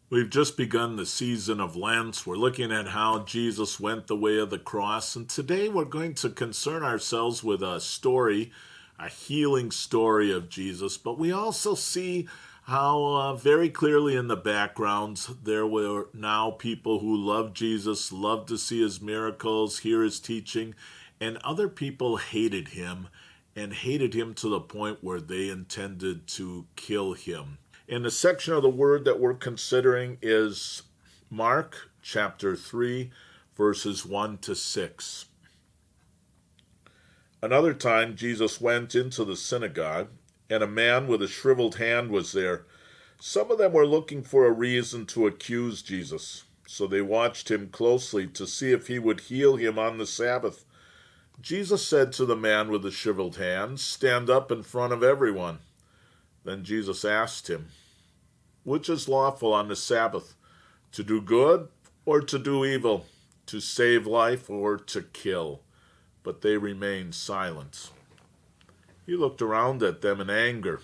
We've just begun the season of Lent. We're looking at how Jesus went the way of the cross. And today we're going to concern ourselves with a story, a healing story of Jesus. But we also see how very clearly in the background there were now people who loved Jesus, loved to see his miracles, hear his teaching, and other people hated him and hated him to the point where they intended to kill him. And the section of the word that we're considering is Mark chapter 3, verses 1 to 6. Another time Jesus went into the synagogue, and a man with a shriveled hand was there. Some of them were looking for a reason to accuse Jesus, so they watched him closely to see if he would heal him on the Sabbath. Jesus said to the man with the shriveled hand, "Stand up in front of everyone." Then Jesus asked him, "Which is lawful on the Sabbath, to do good or to do evil, to save life or to kill?" But they remained silent. He looked around at them in anger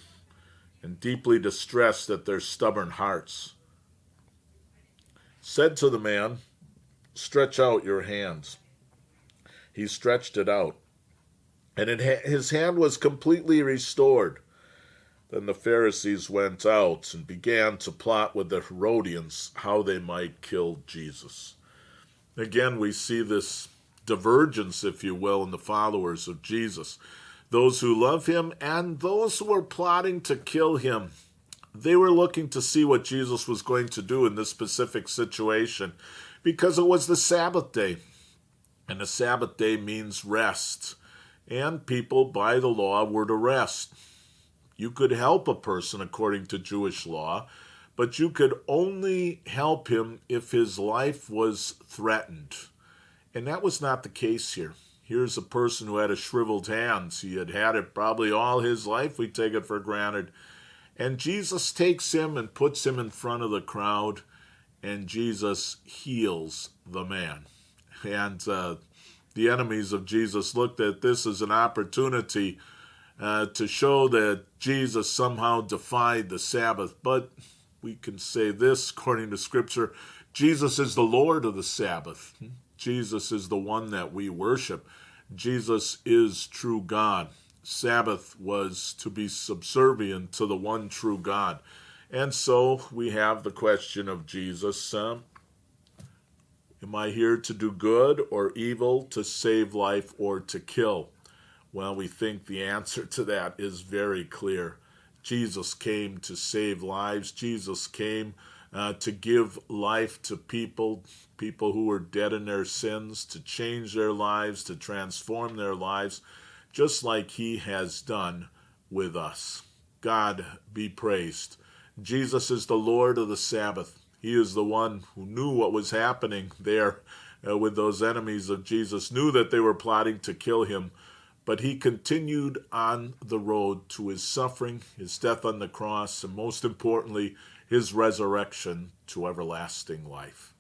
and deeply distressed at their stubborn hearts. Said to the man, "Stretch out your hands." He stretched it out, and his hand was completely restored. Then the Pharisees went out and began to plot with the Herodians how they might kill Jesus. Again, we see this divergence, if you will, in the followers of Jesus. Those who love him and those who were plotting to kill him. They were looking to see what Jesus was going to do in this specific situation because it was the Sabbath day. And the Sabbath day means rest. And people, by the law, were to rest. You could help a person according to Jewish law, but you could only help him if his life was threatened. And that was not the case here. Here's a person who had a shriveled hand. He had had it probably all his life. We take it for granted. And Jesus takes him and puts him in front of the crowd, and Jesus heals the man. And the enemies of Jesus looked at this as an opportunity to show that Jesus somehow defied the Sabbath. But we can say this, according to Scripture, Jesus is the Lord of the Sabbath. Jesus is the one that we worship. Jesus is true God. Sabbath was to be subservient to the one true God. And so we have the question of Jesus, am I here to do good or evil, to save life or to kill? Well, we think the answer to that is very clear. Jesus came to save lives. Jesus came to give life to people who were dead in their sins, to change their lives, to transform their lives, just like he has done with us. God be praised. Jesus is the Lord of the Sabbath. He is the one who knew what was happening there with those enemies of Jesus, knew that they were plotting to kill him. But he continued on the road to his suffering, his death on the cross, and most importantly, his resurrection to everlasting life.